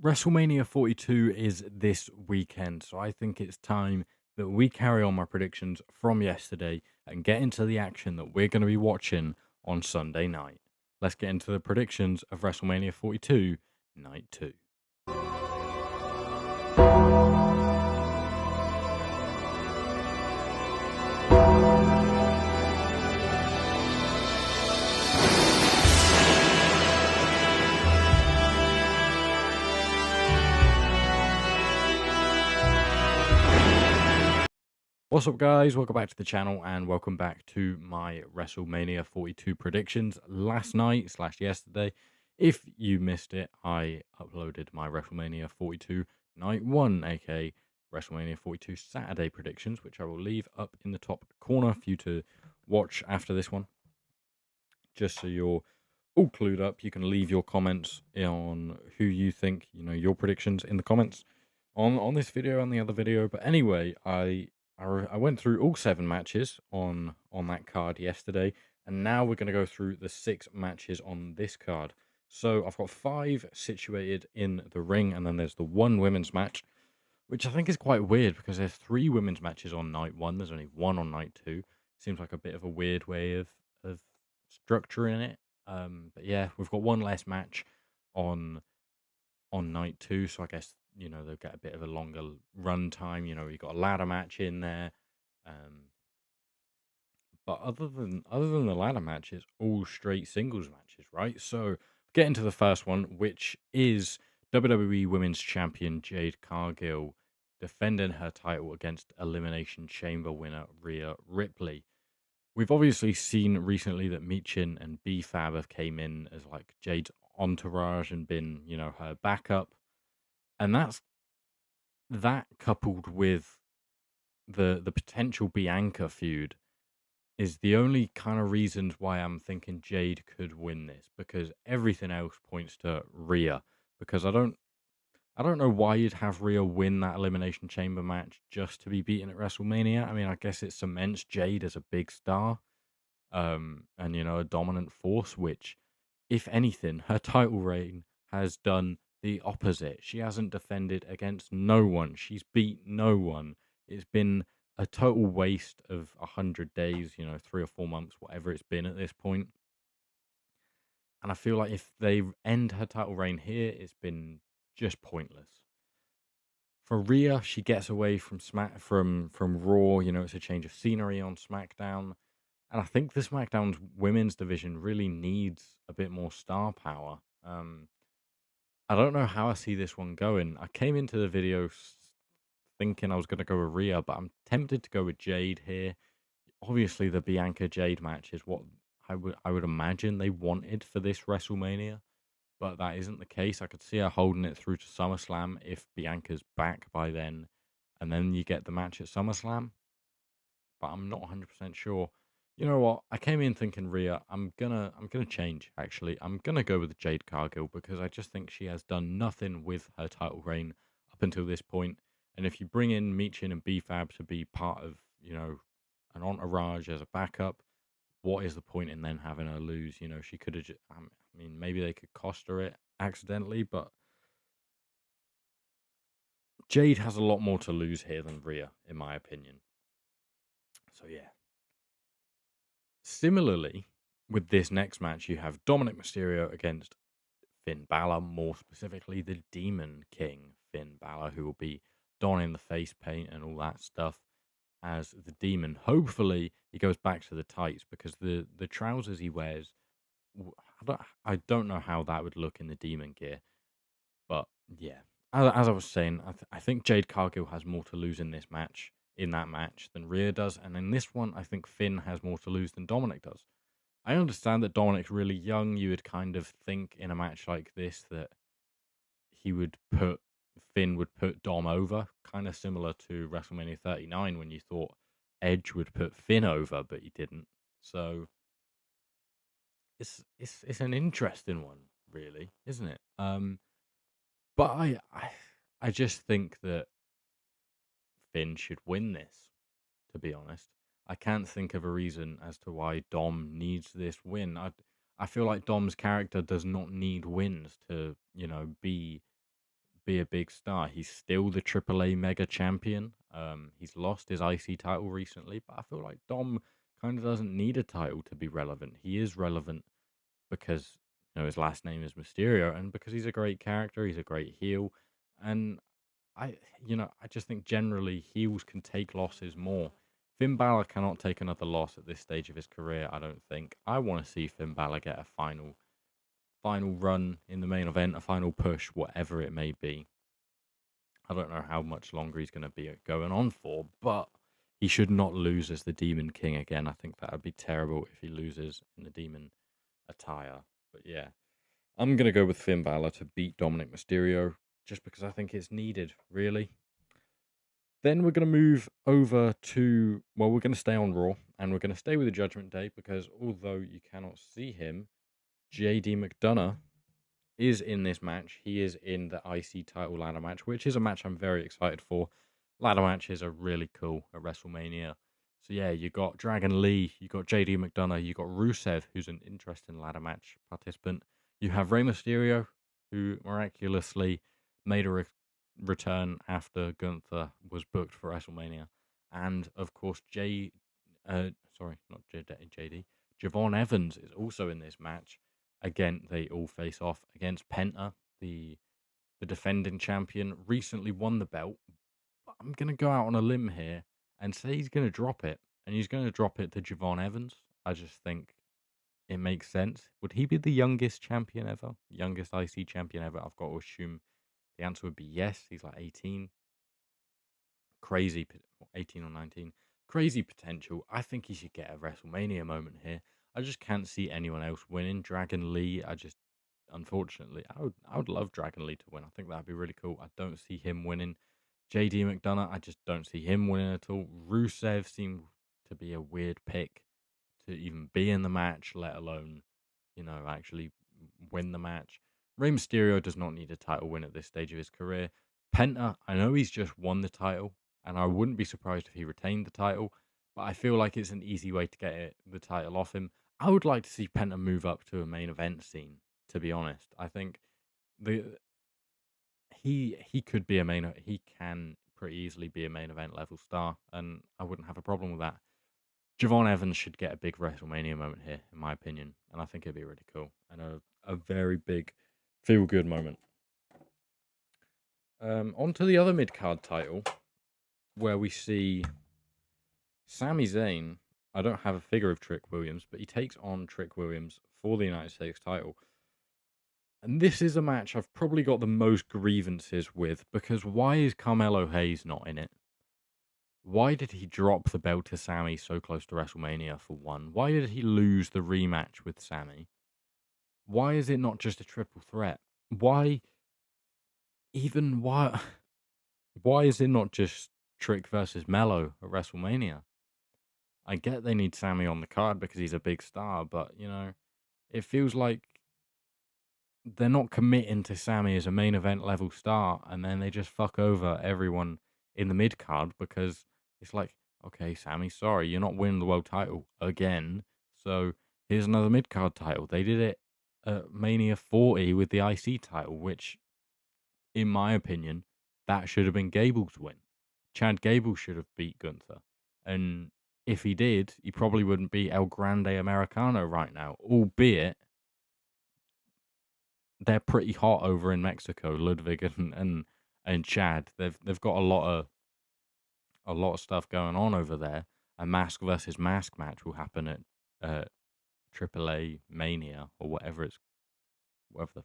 WrestleMania 42 is this weekend, so I think it's time that we carry on my predictions from yesterday and get into the action that we're going to be watching on Sunday night. Let's get into the predictions of WrestleMania 42 Night 2. What's up, guys? Welcome back to the channel and welcome back to my WrestleMania 42 predictions last night / yesterday. If you missed it, I uploaded my WrestleMania 42 Night 1, aka WrestleMania 42 Saturday predictions, which I will leave up in the top corner for you to watch after this one. Just so you're all clued up, you can leave your comments on who you think, your predictions in the comments on this video and the other video. But anyway, I went through all 7 matches on that card yesterday, and now we're going to go through the 6 matches on this card. So I've got 5 situated in the ring, and then there's the 1 women's match, which I think is quite weird because there's 3 women's matches on night 1. There's only 1 on night 2. Seems like a bit of a weird way of structuring it. But yeah, we've got 1 less match on night 2, so I guess they'll get a bit of a longer run time. You've got a ladder match in there, but other than the ladder matches, all straight singles matches, right? So get into the first one, which is WWE Women's Champion Jade Cargill defending her title against Elimination Chamber winner Rhea Ripley. We've obviously seen recently that Michin and B-Fab have came in as like Jade's entourage and been, her backup. And that coupled with the potential Bianca feud is the only kind of reasons why I'm thinking Jade could win this, because everything else points to Rhea. Because I don't know why you'd have Rhea win that Elimination Chamber match just to be beaten at WrestleMania. I mean, I guess it cements Jade as a big star, and a dominant force, which, if anything, her title reign has done the opposite. She hasn't defended against no one. She's beat no one. It's been a total waste of 100 days, 3 or 4 months, whatever it's been at this point. And I feel like if they end her title reign here, it's been just pointless. For Rhea, she gets away from from Raw. It's a change of scenery on SmackDown. And I think the SmackDown's women's division really needs a bit more star power. I don't know how I see this one going. I came into the video thinking I was going to go with Rhea, but I'm tempted to go with Jade here. Obviously, the Bianca Jade match is what I would imagine they wanted for this WrestleMania, but that isn't the case. I could see her holding it through to SummerSlam if Bianca's back by then, and then you get the match at SummerSlam. But I'm not 100% sure. You know what? I came in thinking Rhea. I'm gonna change. Actually, I'm gonna go with Jade Cargill because I just think she has done nothing with her title reign up until this point. And if you bring in Michin and B-Fab to be part of an entourage as a backup, what is the point in then having her lose? She could have. I mean, maybe they could cost her it accidentally, but Jade has a lot more to lose here than Rhea, in my opinion. So yeah. Similarly, with this next match, you have Dominic Mysterio against Finn Balor, more specifically the Demon King Finn Balor, who will be donning the face paint and all that stuff as the Demon. Hopefully, he goes back to the tights because the trousers he wears, I don't know how that would look in the Demon gear. But yeah, as I was saying, I think Jade Cargill has more to lose in that match than Rhea does, and in this one, I think Finn has more to lose than Dominic does. I understand that Dominic's really young. You would kind of think in a match like this that Finn would put Dom over, kind of similar to WrestleMania 39 when you thought Edge would put Finn over, but he didn't. So it's an interesting one, really, isn't it? But I just think that Finn should win this, to be honest. I can't think of a reason as to why Dom needs this win. I feel like Dom's character does not need wins to, be be a big star. He's still the AAA Mega Champion. He's lost his IC title recently, but I feel like Dom kind of doesn't need a title to be relevant. He is relevant because his last name is Mysterio, and because he's a great character, he's a great heel, and I just think generally heels can take losses more. Finn Balor cannot take another loss at this stage of his career. I don't think. I want to see Finn Balor get a final run in the main event, a final push, whatever it may be. I don't know how much longer he's going to be going on for, but he should not lose as the Demon King again. I think that would be terrible if he loses in the Demon attire. But yeah, I'm going to go with Finn Balor to beat Dominic Mysterio just because I think it's needed, really. Then we're going to move over to, well, we're going to stay on Raw and we're going to stay with the Judgment Day because although you cannot see him, JD McDonough is in this match. He is in the IC title ladder match, which is a match I'm very excited for. Ladder matches are really cool at WrestleMania. So yeah, you got Dragon Lee, you got JD McDonough, you got Rusev, who's an interesting ladder match participant. You have Rey Mysterio, who miraculously made a return after Gunther was booked for WrestleMania. And of course, JD, Javon Evans is also in this match. Again, they all face off against Penta, the defending champion, recently won the belt. But I'm going to go out on a limb here and say he's going to drop it. And he's going to drop it to Javon Evans. I just think it makes sense. Would he be the youngest champion ever? Youngest IC champion ever? I've got to assume the answer would be yes. He's like 18. Crazy, 18 or 19. Crazy potential. I think he should get a WrestleMania moment here. I just can't see anyone else winning. Dragon Lee, unfortunately, I would love Dragon Lee to win. I think that'd be really cool. I don't see him winning. JD McDonough, I just don't see him winning at all. Rusev seemed to be a weird pick to even be in the match, let alone, actually win the match. Rey Mysterio does not need a title win at this stage of his career. Penta, I know he's just won the title, and I wouldn't be surprised if he retained the title, but I feel like it's an easy way to get the title off him. I would like to see Penta move up to a main event scene, to be honest. I think he could be he can pretty easily be a main event level star, and I wouldn't have a problem with that. Javon Evans should get a big WrestleMania moment here, in my opinion, and I think it'd be really cool and a very big feel good moment. On to the other mid card title, where we see Sami Zayn. I don't have a figure of Trick Williams, but he takes on Trick Williams for the United States title. And this is a match I've probably got the most grievances with, because why is Carmelo Hayes not in it? Why did he drop the belt to Sami so close to WrestleMania, for one? Why did he lose the rematch with Sami? Why is it not just a triple threat? Why is it not just Trick versus Mello at WrestleMania? I get they need Sami on the card because he's a big star, but, it feels like they're not committing to Sami as a main event level star, and then they just fuck over everyone in the mid card because it's like, okay, Sami, sorry, you're not winning the world title again, so here's another mid card title. They did it at Mania 40 with the IC title, which, in my opinion, that should have been Gable's win. Chad Gable should have beat Gunther, and if he did, he probably wouldn't be El Grande Americano right now, albeit they're pretty hot over in Mexico. Ludwig and Chad, they've got a lot of stuff going on over there. A mask versus mask match will happen at AAA Mania or whatever the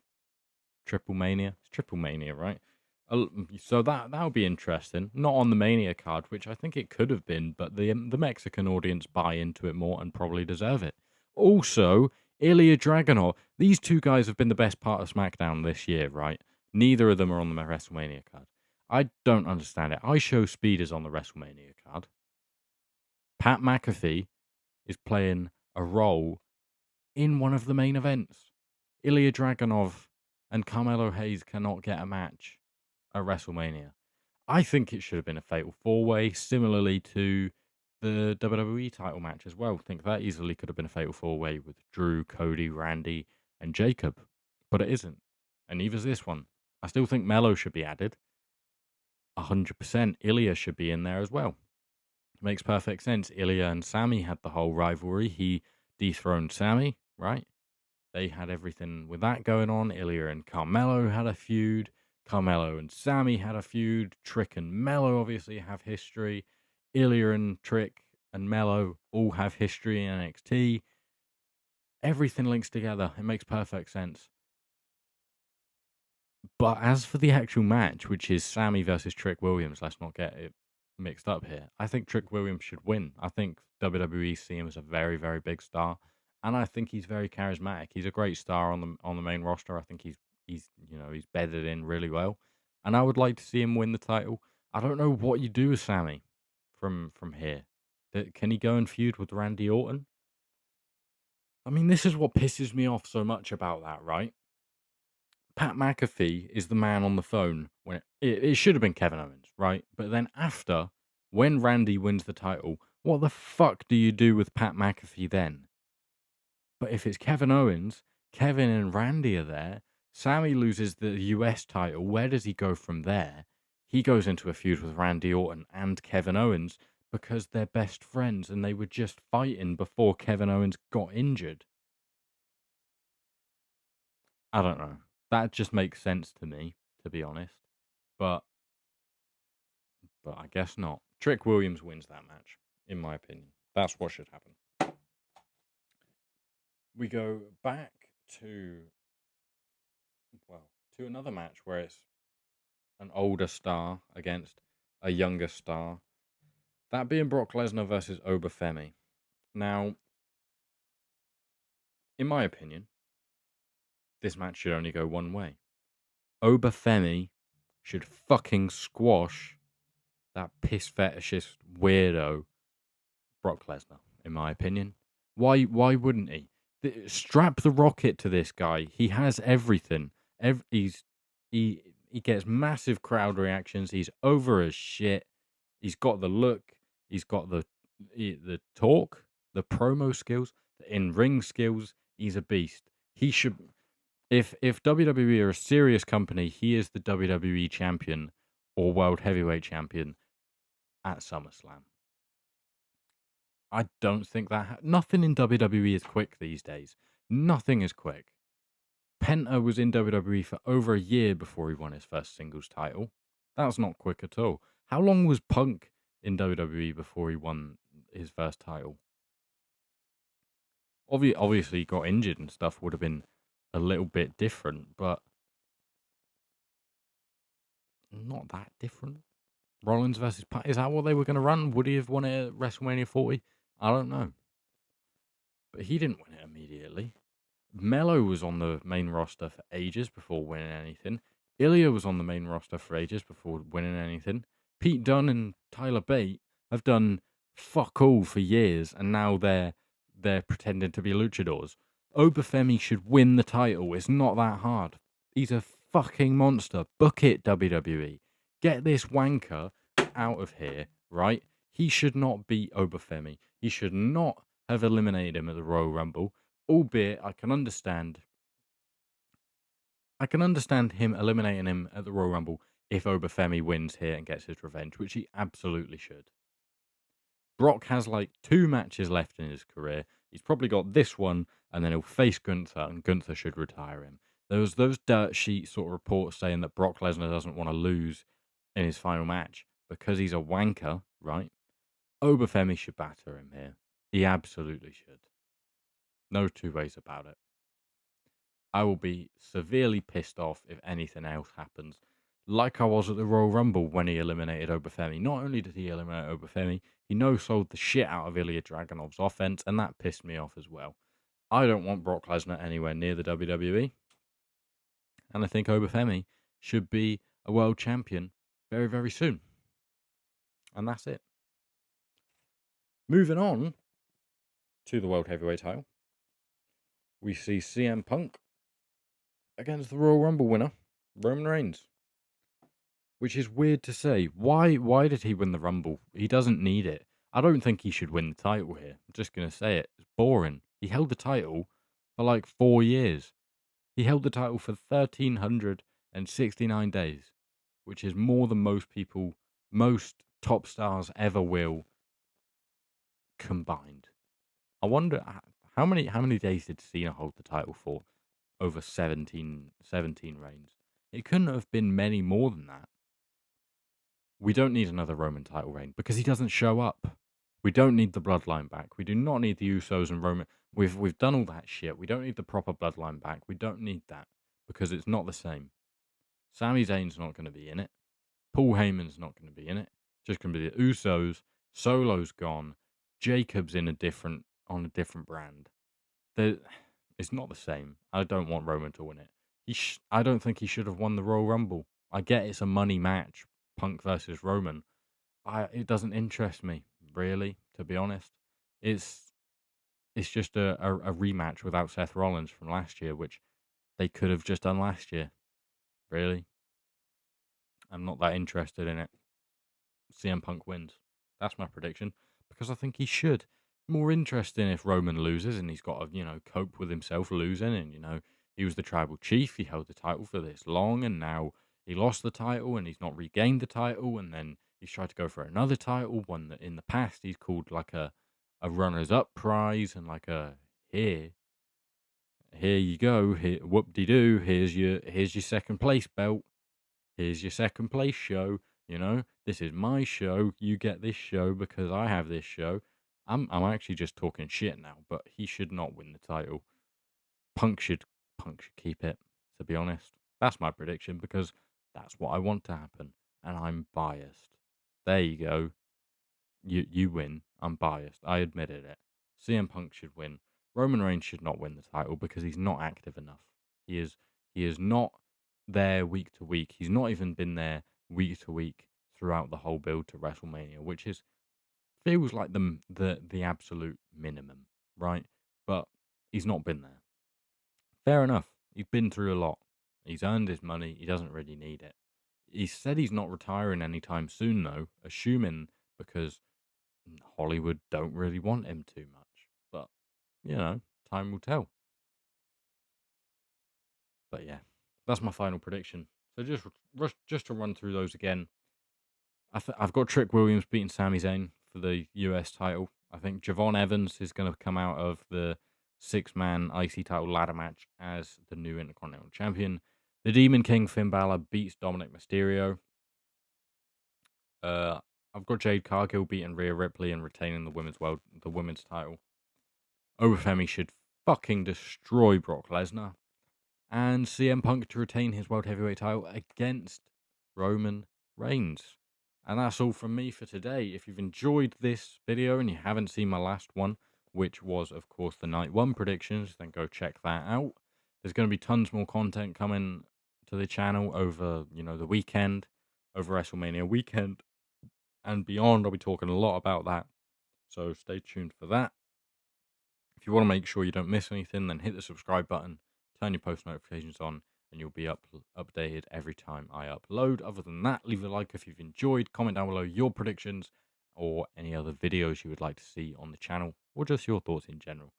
Triple Mania. It's Triple Mania, right? So that would be interesting. Not on the Mania card, which I think it could have been, but the Mexican audience buy into it more and probably deserve it. Also, Ilya Dragunov. These two guys have been the best part of SmackDown this year, right? Neither of them are on the WrestleMania card. I don't understand it. I Show Speed is on the WrestleMania card. Pat McAfee is playing a role in one of the main events. Ilya Dragunov and Carmelo Hayes cannot get a match at WrestleMania. I think it should have been a fatal four-way, similarly to the WWE title match as well. I think that easily could have been a fatal four-way with Drew, Cody, Randy, and Jacob. But it isn't. And neither's this one. I still think Melo should be added. 100%. Ilya should be in there as well. It makes perfect sense. Ilya and Sammy had the whole rivalry. He dethroned Sammy, right? They had everything with that going on. Ilya and Carmelo had a feud. Carmelo and Sammy had a feud. Trick and Melo obviously have history. Ilya and Trick and Melo all have history in NXT. Everything links together. It makes perfect sense. But as for the actual match, which is Sammy versus Trick Williams, let's not get it mixed up here. I think Trick Williams should win. I think WWE see him as a very, very big star, and I think he's very charismatic. He's a great star on the main roster. I think he's bedded in really well, and I would like to see him win the title. I don't know what you do with Sammy from here. Can he go and feud with Randy Orton? I mean, this is what pisses me off so much about that, right? Pat McAfee is the man on the phone when it should have been Kevin Owens, right? But then after, when Randy wins the title, what the fuck do you do with Pat McAfee then? But if it's Kevin Owens, Kevin and Randy are there. Sammy loses the US title. Where does he go from there? He goes into a feud with Randy Orton and Kevin Owens because they're best friends and they were just fighting before Kevin Owens got injured. I don't know. That just makes sense to me, to be honest. But I guess not. Trick Williams wins that match, in my opinion. That's what should happen. We go back to to another match where it's an older star against a younger star. That being Brock Lesnar versus Obafemi. Now, in my opinion, this match should only go one way. Obafemi should fucking squash that piss fetishist weirdo Brock Lesnar, in my opinion. Why wouldn't he? Strap the rocket to this guy. He has everything. He gets massive crowd reactions. He's over as shit. He's got the look. He's got the talk, the promo skills, the in-ring skills. He's a beast. He should. If WWE are a serious company, he is the WWE champion or world heavyweight champion at SummerSlam. I don't think that nothing in WWE is quick these days. Nothing is quick. Penta was in WWE for over a year before he won his first singles title. That's not quick at all. How long was Punk in WWE before he won his first title? Obviously, he got injured and stuff would have been a little bit different, but not that different. Rollins versus Pat, is that what they were going to run? Would he have won it at WrestleMania 40? I don't know. But he didn't win it immediately. Melo was on the main roster for ages before winning anything. Ilya was on the main roster for ages before winning anything. Pete Dunne and Tyler Bate have done fuck all for years, and now they're pretending to be luchadors. Obafemi should win the title. It's not that hard. He's a fucking monster. Book it, WWE. Get this wanker out of here, right? He should not beat Obafemi. He should not have eliminated him at the Royal Rumble. Albeit, I can understand him eliminating him at the Royal Rumble if Obafemi wins here and gets his revenge, which he absolutely should. Brock has like 2 matches left in his career. He's probably got this one, and then he'll face Gunther, and Gunther should retire him. There was those dirt sheet sort of reports saying that Brock Lesnar doesn't want to lose in his final match because he's a wanker, right? Obafemi should batter him here. He absolutely should. No two ways about it. I will be severely pissed off if anything else happens. Like I was at the Royal Rumble when he eliminated Obafemi. Not only did he eliminate Obafemi, he no-sold the shit out of Ilya Dragunov's offense, and that pissed me off as well. I don't want Brock Lesnar anywhere near the WWE. And I think Obafemi should be a world champion very, very soon. And that's it. Moving on to the World Heavyweight title. We see CM Punk against the Royal Rumble winner, Roman Reigns. Which is weird to say. Why did he win the Rumble? He doesn't need it. I don't think he should win the title here. I'm just going to say it. It's boring. He held the title for like 4 years. He held the title for and 69 days, which is more than most top stars ever will combined. I wonder how many days did Cena hold the title for over 17 reigns? It couldn't have been many more than that. We don't need another Roman title reign because he doesn't show up. We don't need the bloodline back. We do not need the Usos and Roman. We've done all that shit. We don't need the proper bloodline back. We don't need that because it's not the same. Sami Zayn's not going to be in it. Paul Heyman's not going to be in it. Just going to be the Usos. Solo's gone. Jacob's on a different brand. It's not the same. I don't want Roman to win it. I don't think he should have won the Royal Rumble. I get it's a money match, Punk versus Roman. It doesn't interest me really, to be honest. It's just a rematch without Seth Rollins from last year, which they could have just done last year. Really, I'm not that interested in it. CM Punk wins. That's my prediction because I think he should. More interesting if Roman loses and he's got to, cope with himself losing. And, he was the tribal chief. He held the title for this long and now he lost the title and he's not regained the title. And then he's tried to go for another title, one that in the past he's called like a runners up prize and like here you go. Here, whoop-de-doo. Here's your second place belt. Here's your second place show. This is my show. You get this show because I have this show. I'm actually just talking shit now, but he should not win the title. Punk should keep it, to be honest. That's my prediction because that's what I want to happen. And I'm biased. There you go. You win. I'm biased. I admitted it. CM Punk should win. Roman Reigns should not win the title because he's not active enough. He is not there week to week. He's not even been there week to week throughout the whole build to WrestleMania, which feels like the absolute minimum, right? But he's not been there. Fair enough. He's been through a lot. He's earned his money. He doesn't really need it. He said he's not retiring anytime soon, though, assuming because Hollywood don't really want him too much. But, time will tell. But yeah, that's my final prediction. So just to run through those again, I've got Trick Williams beating Sami Zayn for the US title. I think Javon Evans is going to come out of the 6-man IC title ladder match as the new Intercontinental Champion. The Demon King Finn Balor beats Dominic Mysterio. I've got Jade Cargill beating Rhea Ripley and retaining the women's title. Obafemi should fucking destroy Brock Lesnar. And CM Punk to retain his World Heavyweight title against Roman Reigns. And that's all from me for today. If you've enjoyed this video and you haven't seen my last one, which was, of course, the Night 1 predictions, then go check that out. There's going to be tons more content coming to the channel over, the weekend, over WrestleMania weekend and beyond. I'll be talking a lot about that. So stay tuned for that. If you want to make sure you don't miss anything, then hit the subscribe button, turn your post notifications on, and you'll be updated every time I upload. Other than that, leave a like if you've enjoyed. Comment down below your predictions or any other videos you would like to see on the channel, or just your thoughts in general.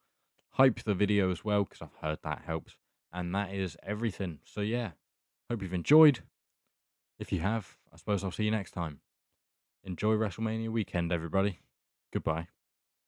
Hype the video as well, because I've heard that helps. And that is everything. So yeah, hope you've enjoyed. If you have, I suppose I'll see you next time. Enjoy WrestleMania weekend, everybody. Goodbye.